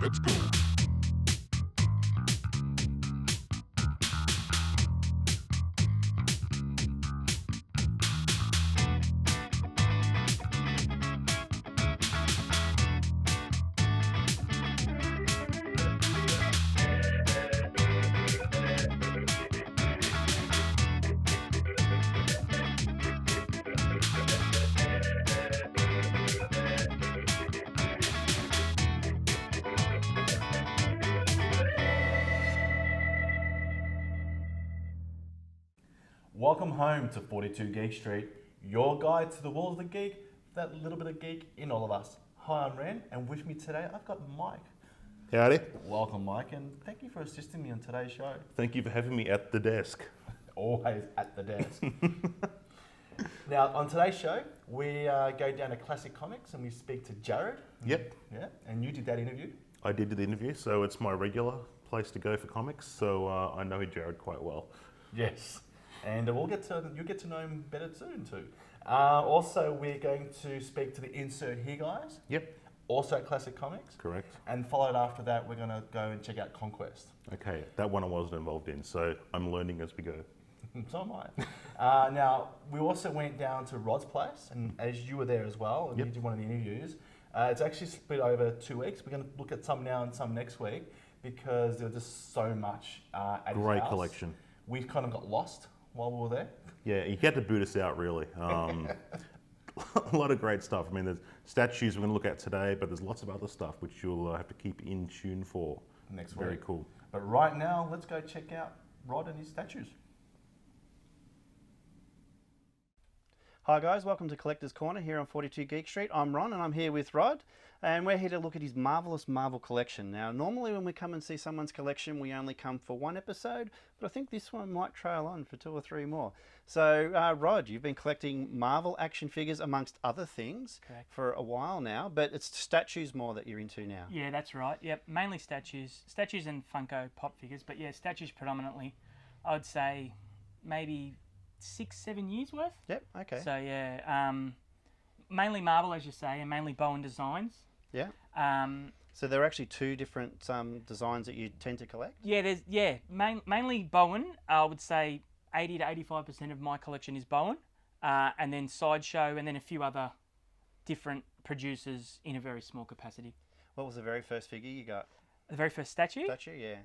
Let's go. Welcome home to 42 Geek Street, your guide to the world of the geek, that little bit of geek in all of us. Hi, I'm Ren, and with me today I've got Mike. Howdy. Welcome, Mike, and thank you for assisting me on today's show. Thank you for having me at the desk. Always at the desk. Now, on today's show, we go down to classic comics and we speak to Jarrod. Yep. Yeah, and you did that interview. I did the interview, so it's my regular place to go for comics, so I know Jarrod quite well. Yes. And you'll get to know him better soon too. Also, we're going to speak to the insert here guys. Yep. Also at Classic Comics. Correct. And followed after that, we're going to go and check out Conquest. Okay, that one I wasn't involved in, so I'm learning as we go. So am I. Now, we also went down to Rod's place, and as you were there as well, and Yep. you did one of the interviews. It's actually split over 2 weeks. We're going to look at some now and some next week because there was just so much at his Great house. collection. We kind of got lost while we were there. Yeah, you had to boot us out, really. A lot of great stuff. I mean, there's statues we're going to look at today, but there's lots of other stuff which you'll have to keep in tune for. Next Very week. cool. But right now, let's go check out Rod and his statues. Hi guys, welcome to Collector's Corner here on 42 Geek Street. I'm Ron and I'm here with Rod, and we're here to look at his marvellous Marvel collection. Now, normally when we come and see someone's collection, we only come for one episode, but I think this one might trail on for 2 or 3 more. So, Rod, you've been collecting Marvel action figures amongst other things for a while now, but it's statues more that you're into now. Yeah, that's right. Yep, mainly statues and Funko Pop figures, but yeah, statues predominantly. I would say maybe 6-7 years worth. Yep, okay. So yeah, mainly Marvel, as you say, and mainly Bowen designs. Yeah. So there are actually 2 different designs that you tend to collect? Yeah, mainly Bowen. I would say 80 to 85% of my collection is Bowen, and then Sideshow, and then a few other different producers in a very small capacity. What was the very first figure you got? The very first statue? Yeah.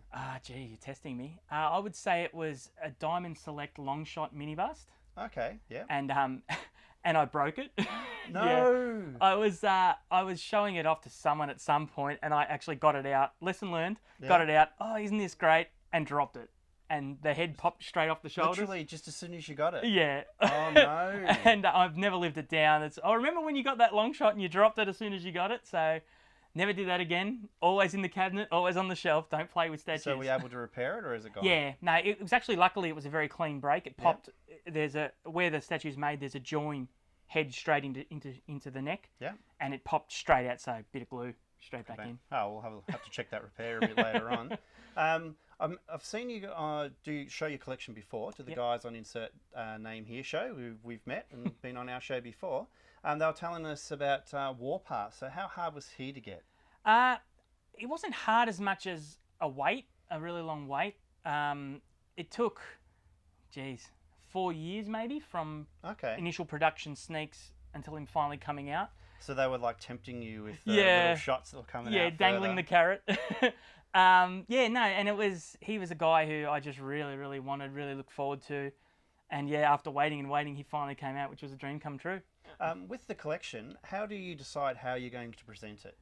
Gee, you're testing me. I would say it was a Diamond Select long shot mini bust. Okay, yeah. And and I broke it. No. Yeah. I was showing it off to someone at some point, and I actually got it out. Lesson learned. Yeah. Got it out. Oh, isn't this great? And dropped it. And the head popped straight off the shoulders. Literally, just as soon as you got it? Yeah. Oh, no. And I've never lived it down. I remember when you got that long shot and you dropped it as soon as you got it, so never did that again. Always in the cabinet, always on the shelf. Don't play with statues. So were you able to repair it, or is it gone? Yeah. No, it was actually, luckily, it was a very clean break. It popped. Yep. Where the statue's made, there's a join head straight into the neck. Yeah. And it popped straight out, so a bit of glue straight back in. Oh, we'll have to check that repair a bit later on. I've seen you show your collection before to the guys on Insert Name Here show who we've met and been on our show before. They were telling us about Warpath. So how hard was he to get? It wasn't hard as much as a really long wait. It took, 4 years maybe from initial production sneaks until him finally coming out. So they were like tempting you with little shots that were coming out. Yeah, dangling the carrot. And he was a guy who I just really, really wanted, really looked forward to. And yeah, after waiting and waiting, he finally came out, which was a dream come true. With the collection, how do you decide how you're going to present it?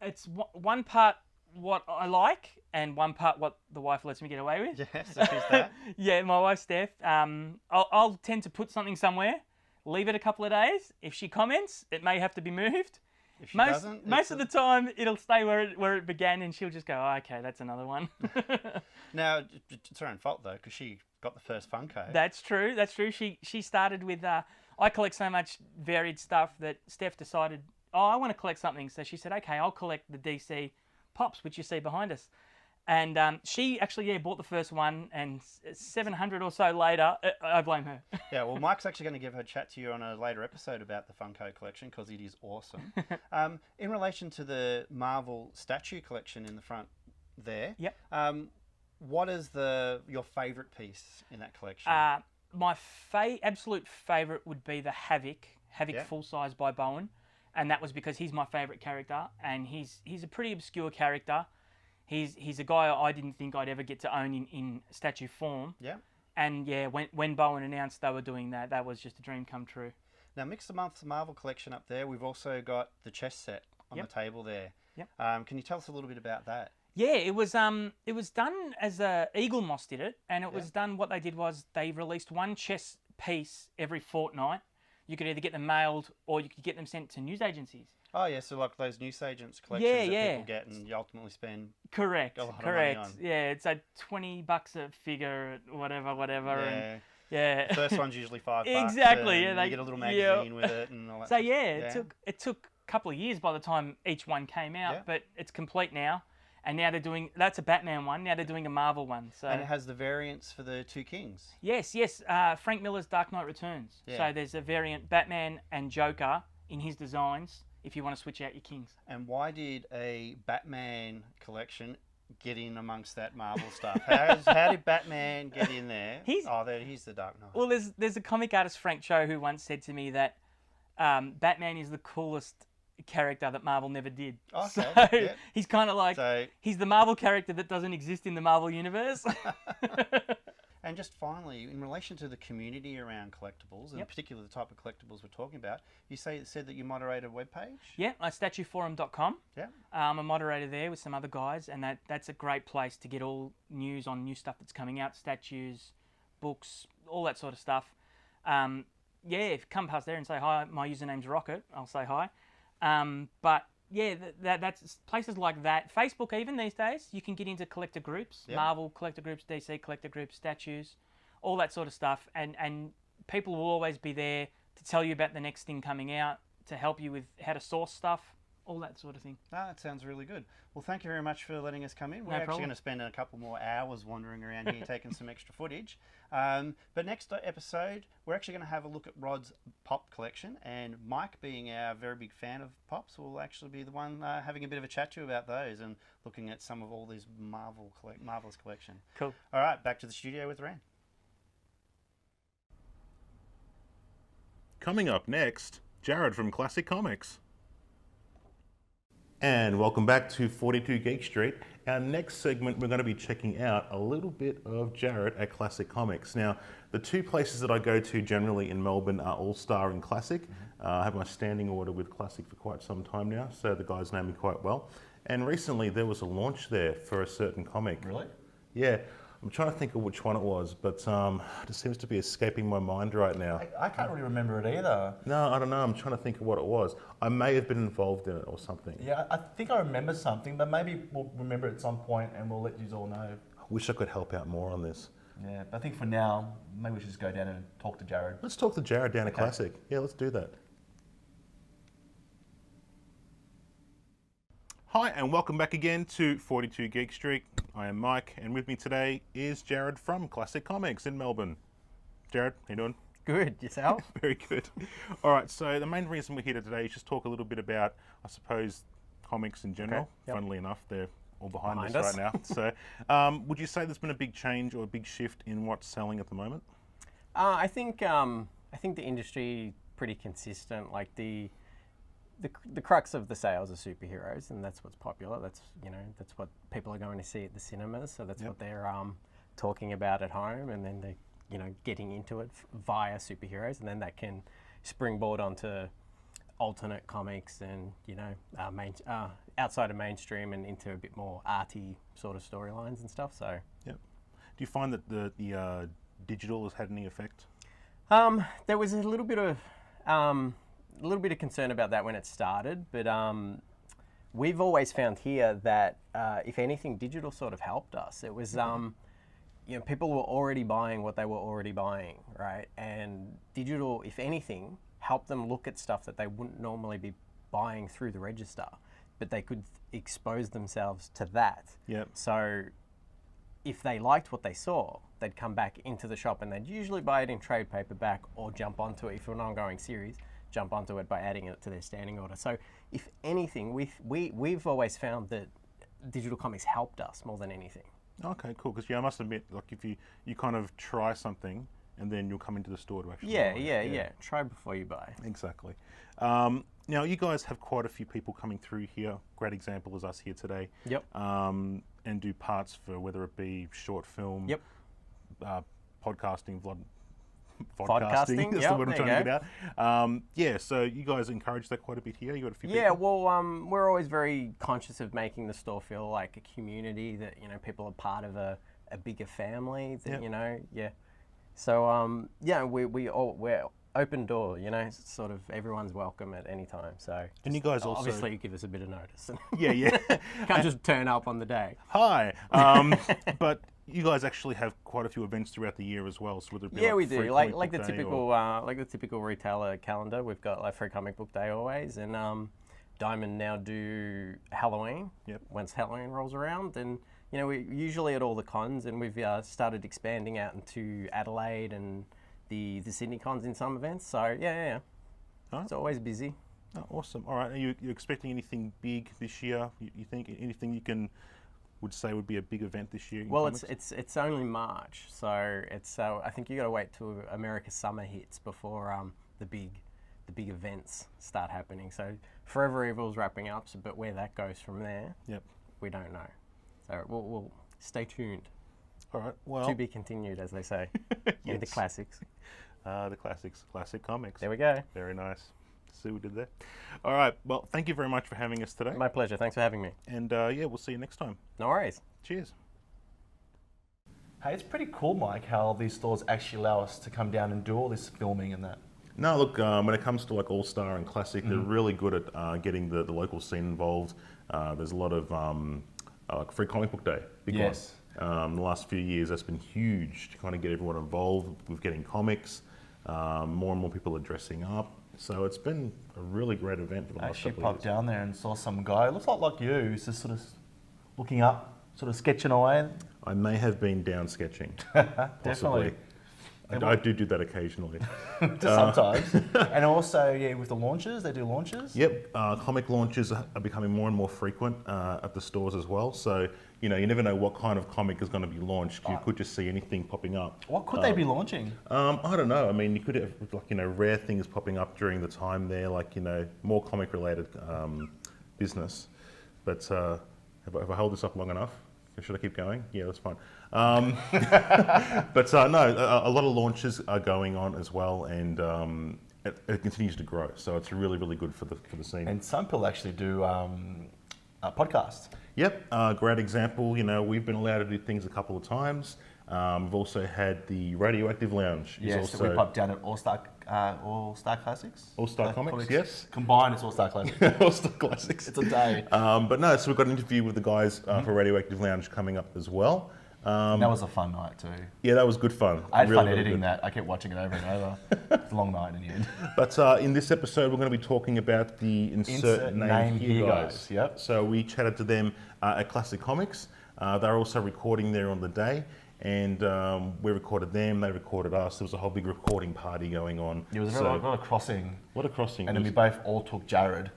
It's one part what I like and one part what the wife lets me get away with. Yeah, so who's that? Yeah, my wife, Steph. I'll tend to put something somewhere, leave it a couple of days. If she comments, it may have to be moved. If she doesn't, most of the time, it'll stay where it began, and she'll just go, oh, okay, that's another one. Now, it's her own fault, though, because she got the first Funko. That's true. She started with, I collect so much varied stuff that Steph decided, I want to collect something. So she said, okay, I'll collect the DC Pops, which you see behind us. And she actually bought the first one, and 700 or so later, I blame her. Yeah, well, Mike's actually going to give her a chat to you on a later episode about the Funko collection because it is awesome. In relation to the Marvel statue collection in the front there, Yep. what is your favourite piece in that collection? My absolute favourite would be the Havoc full size by Bowen, and that was because he's my favourite character, and he's a pretty obscure character. He's a guy I didn't think I'd ever get to own in statue form. Yeah. And yeah, when Bowen announced they were doing that, that was just a dream come true. Now, Mix the Month's Marvel collection up there, we've also got the chess set on the table there. Yep. Can you tell us a little bit about that? Yeah, it was done as Eagle Moss did it, and it was done. What they did was they released one chess piece every fortnight. You could either get them mailed or you could get them sent to news agencies. Oh yeah, so like those newsagents collections that people get and you ultimately spend a lot of money on. Yeah, it's like $20 a figure, whatever. Yeah. And, The first one's usually $5. Exactly. And you get a little magazine with it and all that. So it took a couple of years by the time each one came out, but it's complete now. And now that's a Batman one. Now they're doing a Marvel one. So. And it has the variants for the two kings. Yes. Frank Miller's Dark Knight Returns. Yeah. So there's a variant Batman and Joker in his designs if you want to switch out your kings. And why did a Batman collection get in amongst that Marvel stuff? How did Batman get in there? He's the Dark Knight. Well, there's a comic artist, Frank Cho, who once said to me that Batman is the coolest character that Marvel never did. Okay. So he's kind of like, he's the Marvel character that doesn't exist in the Marvel universe. And just finally, in relation to the community around collectibles, and particularly the type of collectibles we're talking about, you said that you moderate a webpage? Yeah, statueforum.com. Yeah. I'm a moderator there with some other guys, and that's a great place to get all news on new stuff that's coming out, statues, books, all that sort of stuff. If you come past there and say hi, my username's Rocket, I'll say hi. But yeah, that's places like that. Facebook even these days, you can get into collector groups, Marvel collector groups, DC collector groups, statues, all that sort of stuff. And people will always be there to tell you about the next thing coming out, to help you with how to source stuff, all that sort of thing. That sounds really good. Well, thank you very much for letting us come in. We're actually going to spend a couple more hours wandering around here taking some extra footage. But next episode, we're actually going to have a look at Rod's pop collection, and Mike, being our very big fan of pops, will actually be the one having a bit of a chat to you about those and looking at some of all these marvelous collection. Cool. All right, back to the studio with Ren. Coming up next, Jarrod from Classic Comics. And welcome back to 42 Geek Street. Our next segment, we're going to be checking out a little bit of Jarrod at Classic Comics. Now, the two places that I go to generally in Melbourne are All Star and Classic. I have my standing order with Classic for quite some time now, so the guys know me quite well. And recently there was a launch there for a certain comic. Really? Yeah. I'm trying to think of which one it was, but it just seems to be escaping my mind right now. I can't really remember it either. No, I don't know. I'm trying to think of what it was. I may have been involved in it or something. Yeah, I think I remember something, but maybe we'll remember it at some point and we'll let you all know. I wish I could help out more on this. Yeah, but I think for now, maybe we should just go down and talk to Jarrod. Let's talk to Jarrod down at Classic. Yeah, let's do that. Hi, and welcome back again to 42 Geek Street. I am Mike, and with me today is Jarrod from Classic Comics in Melbourne. Jarrod, how you doing? Good, yourself? Very good. All right, so the main reason we're here today is just talk a little bit about, I suppose, comics in general. Okay, yep. Funnily enough, they're all behind us right now. So, would you say there's been a big change or a big shift in what's selling at the moment? I think the industry pretty consistent. Like the crux of the sales are superheroes, and that's what's popular. That's that's what people are going to see at the cinemas. So that's what they're talking about at home, and then they're getting into it via superheroes, and then that can springboard onto alternate comics and outside of mainstream and into a bit more arty sort of storylines and stuff. So do you find that the digital has had any effect? There was a little bit of concern about that when it started, but we've always found here that if anything, digital sort of helped us. It was people were already buying what they were already buying, right? And digital, if anything, helped them look at stuff that they wouldn't normally be buying through the register, but they could expose themselves to that. Yep. So if they liked what they saw, they'd come back into the shop and they'd usually buy it in trade paperback or jump onto it if an ongoing series, jump onto it by adding it to their standing order. So if anything, we've always found that digital comics helped us more than anything. Okay, cool. Because I must admit, like if you kind of try something and then you'll come into the store to actually buy it. Yeah. Try before you buy. Exactly. Now you guys have quite a few people coming through here. Great example is us here today. Yep. And do parts for whether it be short film, Yep. Podcasting, Podcasting, that's yep, the word I'm there trying you to get out. Yeah, so you guys encourage that quite a bit here. You got a few Yeah, people? well, we're always very conscious of making the store feel like a community, that, you know, people are part of a bigger family, that, Yep. you know, yeah. So, yeah, we're open door, you know, it's sort of everyone's welcome at any time. So, And you guys also... obviously give us a bit of notice. Yeah. Can't just turn up on the day. Hi. But you guys actually have quite a few events throughout the year as well. So would it be We Free do. Comic Like the Book Day typical like the typical retailer calendar. We've got like Free Comic Book Day always, and Diamond now do Halloween. Yep. Once Halloween rolls around, and you know, we're usually at all the cons, and we've started expanding out into Adelaide and the Sydney cons in some events. So yeah. Huh? It's always busy. Oh, awesome. All right. Are you expecting anything big this year? You think anything you would say would be a big event this year? Well, it's only March, so it's I think you got to wait till America's summer hits before the big events start happening. So Forever Evil's wrapping up, but where that goes from there, Yep. we don't know. So we'll stay tuned. All right. Well, To be continued, as they say, in the classics. the classics, classic comics. There we go. Very nice. See what we did there. All right. Well, thank you very much for having us today. My pleasure. Thanks for having me. And yeah, we'll see you next time. No worries. Cheers. Hey, it's pretty cool, Mike, how these stores actually allow us to come down and do all this filming and that. No, look, when it comes to like All Star and Classic, they're really good at getting the local scene involved. There's a lot of like Free Comic Book Day. Yes. The last few years, that's been huge to kind of get everyone involved with getting comics. More and more people are dressing up. So it's been a really great event for the I last actually couple of popped years. down there and saw some guy, looks like you, who's just sort of looking up, sort of sketching away. I may have been down sketching, Definitely. possibly. I do that occasionally. Just sometimes. And also, yeah, with the launches, they do launches. Yep, comic launches are becoming more and more frequent at the stores as well. So, you know, you never know what kind of comic is going to be launched. You could just see anything popping up. What could they be launching? I don't know. I mean, you could have, like, you know, rare things popping up during the time there, like, you know, more comic related business. But have I held this up long enough? Should I keep going? Yeah, that's fine. But no, a lot of launches are going on as well, and it continues to grow. So it's really, really good for the scene. And some people actually do podcasts. Yep, great example. You know, we've been allowed to do things a couple of times. We've also had the Radioactive Lounge. Yes, so we popped down at All Star Classics. All Star Comics, yes. Combined, it's All Star Classics. All Star Classics. It's a day. But no, so we've got an interview with the guys for Radioactive Lounge coming up as well. And that was a fun night too. Yeah, that was good fun. I had Really, fun really editing good. that. I kept watching it over and over. It's a long night in the end. But in this episode, we're going to be talking about the Insert Name Here guys. Yep. So we chatted to them at Classic Comics. They're also recording there on the day. And we recorded them, they recorded us. There was a whole big recording party going on. It was a lot of crossing. What a crossing. And then we both all took Jarrod.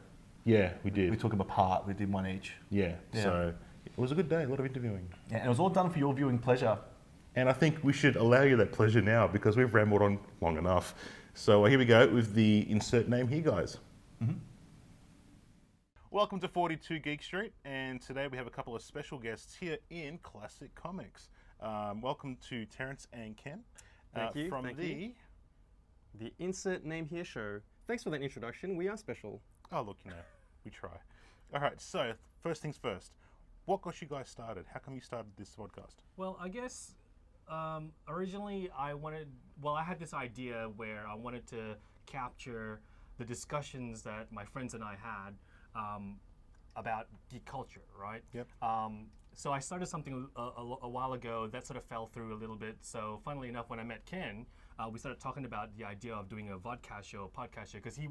Yeah, we did. We took them apart. We did one each. Yeah, so it was a good day, a lot of interviewing. Yeah, and it was all done for your viewing pleasure. And I think we should allow you that pleasure now because we've rambled on long enough. So here we go with the Insert Name Here guys. Mm-hmm. Welcome to 42 Geek Street, and today we have a couple of special guests here in Classic Comics. Welcome to Terrence and Ken. Thank you. From the Insert Name Here show. Thanks for that introduction. We are special. Oh, look, you know, we try. All right, so first things first. What got you guys started? How come you started this podcast? Well, I guess originally I had this idea where I wanted to capture the discussions that my friends and I had about geek culture, right? Yep. So I started something a while ago that sort of fell through a little bit. So funnily enough, when I met Ken, we started talking about the idea of doing a podcast show, because he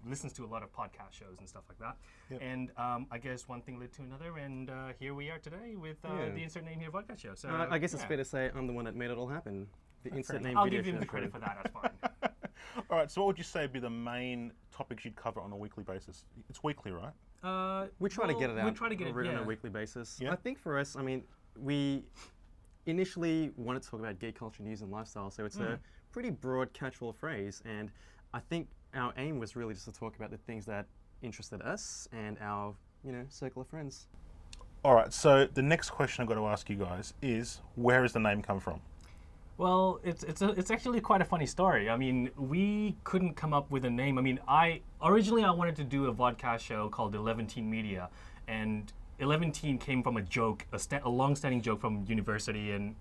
listens to a lot of podcast shows and stuff like that. Yep. And I guess one thing led to another, and here we are today with the Insert Name Here podcast show. So I guess it's fair to say I'm the one that made it all happen. The Insert Name I'll video give him show the credit for that. That's fine. All right, so what would you say would be the main topics you'd cover on a weekly basis? It's weekly, right? We try to get it out We try to get it on yeah. a weekly basis. Yeah. I think for us, I mean, we initially wanted to talk about geek culture, news, and lifestyle, so it's a pretty broad catch-all phrase, and I think our aim was really just to talk about the things that interested us and our, circle of friends. All right, so the next question I've got to ask you guys is, where does the name come from? Well, it's actually quite a funny story. I mean, we couldn't come up with a name. I mean, originally I wanted to do a vodcast show called 11 Media, and 11 came from a joke, a long-standing joke from university, and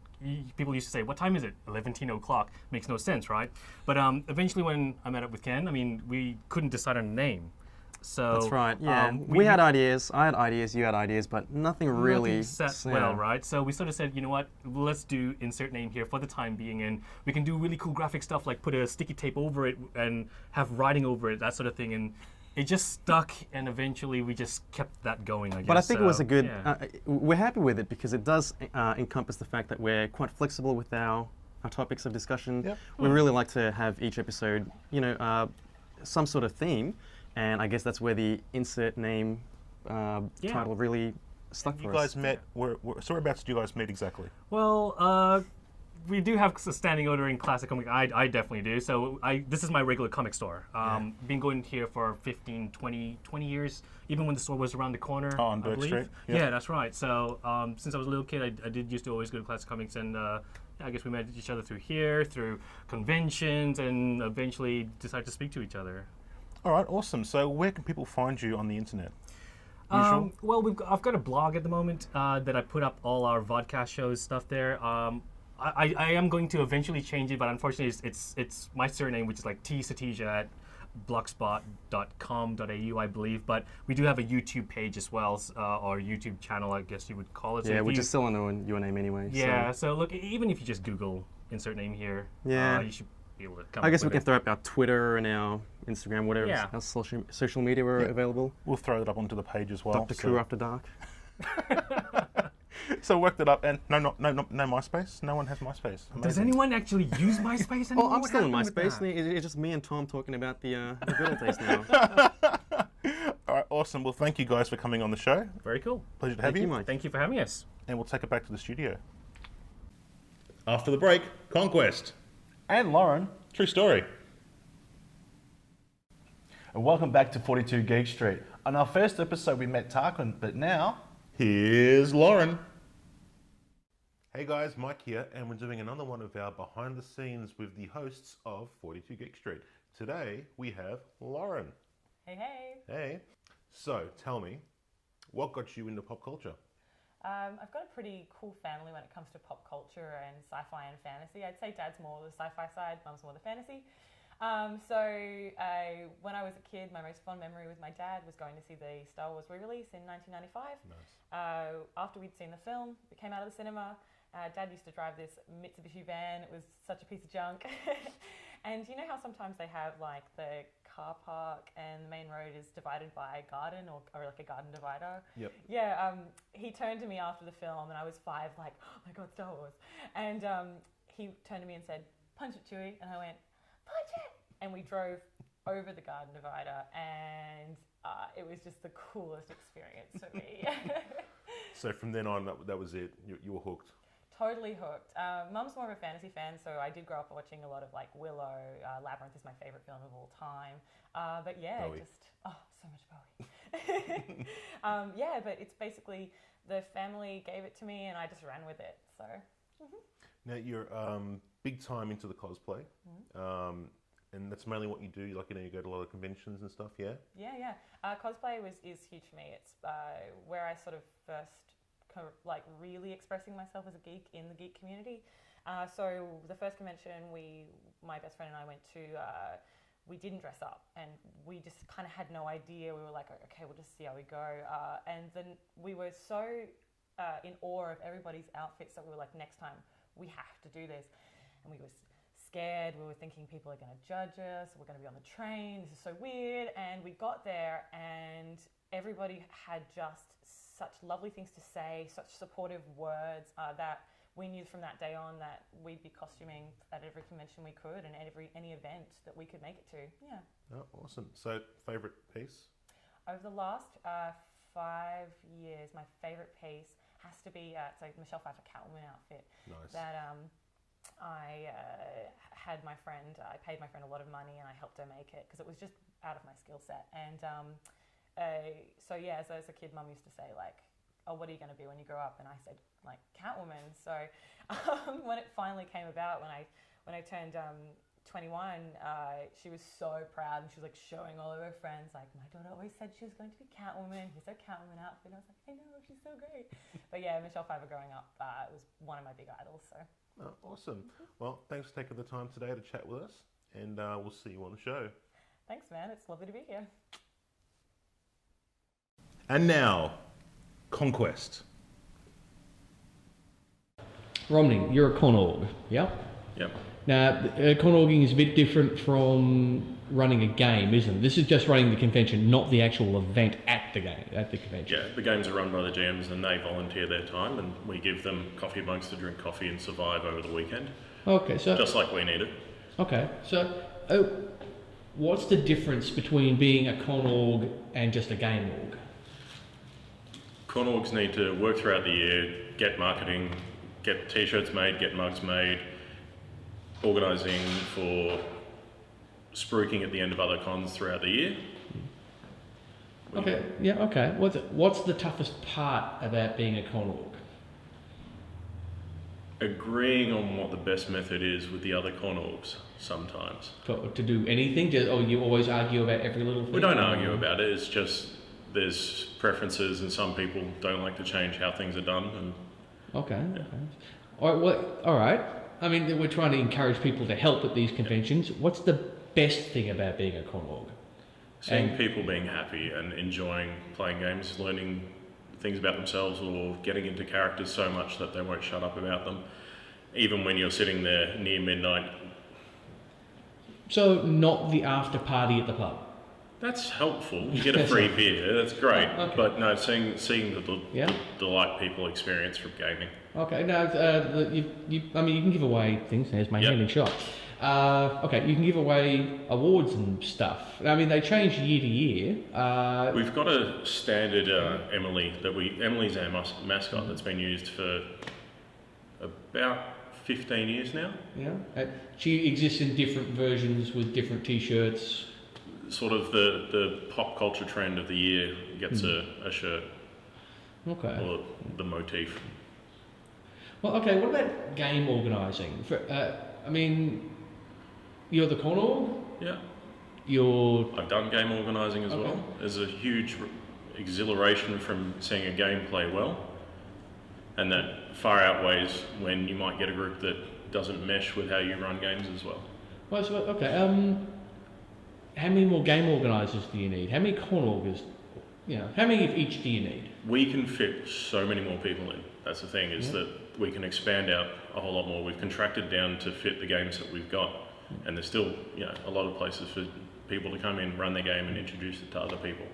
people used to say, "What time is it? 11:00 Makes no sense, right?" But eventually, when I met up with Ken, I mean, we couldn't decide on a name. So that's right. Yeah, we had ideas. I had ideas. You had ideas, but nothing really set well, right? So we sort of said, you know what? Let's do Insert Name Here for the time being, and we can do really cool graphic stuff like put a sticky tape over it and have writing over it, that sort of thing, and it just stuck. And eventually, we just kept that going. I guess. But I think it was a good. Yeah. We're happy with it because it does encompass the fact that we're quite flexible with our topics of discussion. Yep. We really like to have each episode, some sort of theme. And I guess that's where the Insert Name title really stuck for us. You guys met, so whereabouts did you guys meet exactly? Well, we do have a standing order in classic comic. I definitely do. So this is my regular comic store. Been going here for 15, 20 years, even when the store was around the corner. Oh, on Burke Street? Yep. Yeah, that's right. So since I was a little kid, I did used to always go to classic comics, and I guess we met each other through conventions, and eventually decided to speak to each other. All right, awesome. So where can people find you on the internet? Well, I've got a blog at the moment that I put up all our vodcast shows stuff there. I am going to eventually change it, but unfortunately it's my surname, which is like tsatija at blogspot.com.au, I believe. But we do have a YouTube page as well, or YouTube channel, I guess you would call it. So which is still under your name anyway. Yeah, so look, even if you just Google Insert Name Here, you should be able to come I guess we up can with throw up our Twitter and our Instagram, whatever our social media were available. We'll throw it up onto the page as well. Dr. Koo After Dark. So I worked it up, and no MySpace. No one has MySpace. Amazing. Does anyone actually use MySpace anymore? Oh, I'm still in MySpace. It's just me and Tom talking about the good old days now. All right, awesome. Well, thank you guys for coming on the show. Very cool. Pleasure to have you. Mike. Thank you for having us. And we'll take it back to the studio. After the break, Conquest. And Lauren. True story. And welcome back to 42 Geek Street. On our first episode, we met Tarquin, but now... Here's Lauren. Hey guys, Mike here, and we're doing another one of our behind the scenes with the hosts of 42 Geek Street. Today, we have Lauren. Hey, hey. Hey. So, tell me, what got you into pop culture? I've got a pretty cool family when it comes to pop culture and sci-fi and fantasy. I'd say Dad's more the sci-fi side, Mum's more the fantasy. When I was a kid, my most fond memory with my dad was going to see the Star Wars re-release in 1995. Nice. After we'd seen the film, it came out of the cinema. Dad used to drive this Mitsubishi van. It was such a piece of junk. And you know how sometimes they have like the car park and the main road is divided by a garden or like a garden divider? Yep. Yeah, he turned to me after the film and I was 5 like, oh my God, Star Wars. And he turned to me and said, punch it, Chewie. And I went, punch it! And we drove over the garden divider and it was just the coolest experience for me. So from then on, that was it. You were hooked. Totally hooked. Mum's more of a fantasy fan, so I did grow up watching a lot of like Willow. Labyrinth is my favorite film of all time. But yeah, Bowie. So much Bowie. Yeah, but it's basically the family gave it to me and I just ran with it. So. Now you're big time into the cosplay, and that's mainly what you do. Like you go to a lot of conventions and stuff. Yeah. Yeah. Cosplay is huge for me. It's where I sort of first really expressing myself as a geek in the geek community. So the first convention my best friend and I went to, we didn't dress up and we just kind of had no idea. We were like, okay, we'll just see how we go. And then we were so in awe of everybody's outfits that we were like, next time we have to do this. And we were scared. We were thinking people are going to judge us. We're going to be on the train. This is so weird. And we got there and everybody had just such lovely things to say, such supportive words that we knew from that day on that we'd be costuming at every convention we could and any event that we could make it to. Yeah. Oh, awesome. So, favourite piece? Over the last 5 years, my favourite piece has to be it's a Michelle Pfeiffer Catwoman outfit. Nice. That I had my friend. I paid my friend a lot of money and I helped her make it because it was just out of my skill set. And so yeah, as a kid, Mum used to say like, "Oh, what are you going to be when you grow up?" And I said like Catwoman. So when it finally came about, when I turned 21, she was so proud and she was like showing all of her friends like, "My daughter always said she was going to be Catwoman. Here's her Catwoman outfit." And I was like, "I know, she's so great." But yeah, Michelle Pfeiffer growing up was one of my big idols. So. Oh, awesome. Well, thanks for taking the time today to chat with us, and we'll see you on the show. Thanks, man. It's lovely to be here. And now, Conquest. Romney, you're a con org, yeah? Yep. Now, con orging is a bit different from running a game, isn't it? This is just running the convention, not the actual event at the convention. Yeah, the games are run by the GMs and they volunteer their time and we give them coffee mugs to drink coffee and survive over the weekend. Okay, so... Just like we need it. Okay, so what's the difference between being a con org and just a game org? Con orgs need to work throughout the year, get marketing, get t-shirts made, get mugs made, organising for spruiking at the end of other cons throughout the year. Okay, yeah, okay. What's the toughest part about being a con org? Agreeing on what the best method is with the other con orgs sometimes. To do anything? Or you always argue about every little thing? We don't argue about it, it's just there's preferences and some people don't like to change how things are done. And okay. All right. I mean, we're trying to encourage people to help at these conventions. What's the best thing about being a con org? Seeing people being happy and enjoying playing games, learning things about themselves or getting into characters so much that they won't shut up about them, even when you're sitting there near midnight. So not the after party at the pub? That's helpful. You get a free beer, that's great. Okay. But no, seeing the delight people experience from gaming. Okay, now, I mean, you can give away things. There's my hand in shot. Okay, you can give away awards and stuff. I mean, they change year to year. We've got a standard Emily Emily's our mascot that's been used for about 15 years now. Yeah, she exists in different versions with different T-shirts. Sort of the pop culture trend of the year gets a shirt. Okay. Or the motif. Well, okay, what about game organising? I mean, you're the con org? Yeah. I've done game organising as well. There's a huge exhilaration from seeing a game play well, and that far outweighs when you might get a group that doesn't mesh with how you run games as well. Well, so, okay. How many more game organisers do you need? How many con orgers? How many of each do you need? We can fit so many more people in. That's the thing, is that we can expand out a whole lot more. We've contracted down to fit the games that we've got, and there's still a lot of places for people to come in, run their game, and introduce it to other people.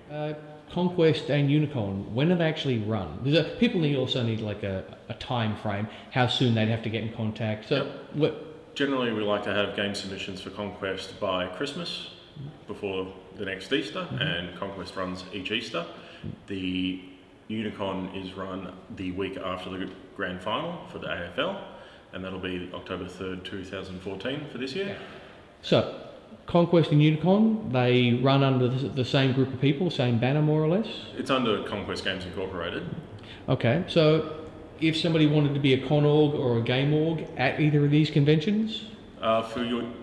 Conquest and Unicon, when are they actually run? Because people also need like a time frame, how soon they'd have to get in contact. So, generally, we like to have game submissions for Conquest by Christmas, before the next Easter, and Conquest runs each Easter. The Unicon is run the week after the grand final for the AFL, and that'll be October 3rd, 2014 for this year. Yeah. So, Conquest and Unicon, they run under the same group of people, same banner more or less? It's under Conquest Games Incorporated. Okay, so if somebody wanted to be a con org or a game org at either of these conventions?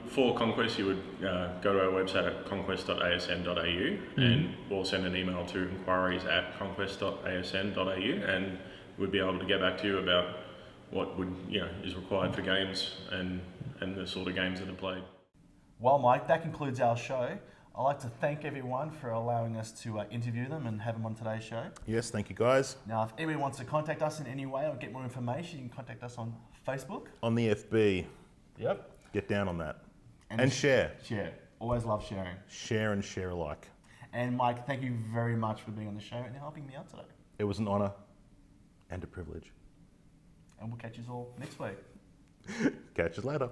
For Conquest, you would go to our website at conquest.asn.au and or send an email to inquiries@conquest.asn.au, and we'd be able to get back to you about what is required for games and the sort of games that are played. Well, Mike, that concludes our show. I'd like to thank everyone for allowing us to interview them and have them on today's show. Yes, thank you guys. Now, if anyone wants to contact us in any way or get more information, you can contact us on Facebook. On the FB. Yep. Get down on that. And share. Share. Always love sharing. Share and share alike. And Mike, thank you very much for being on the show and helping me out today. It was an honour and a privilege. And we'll catch you all next week. Catch you later.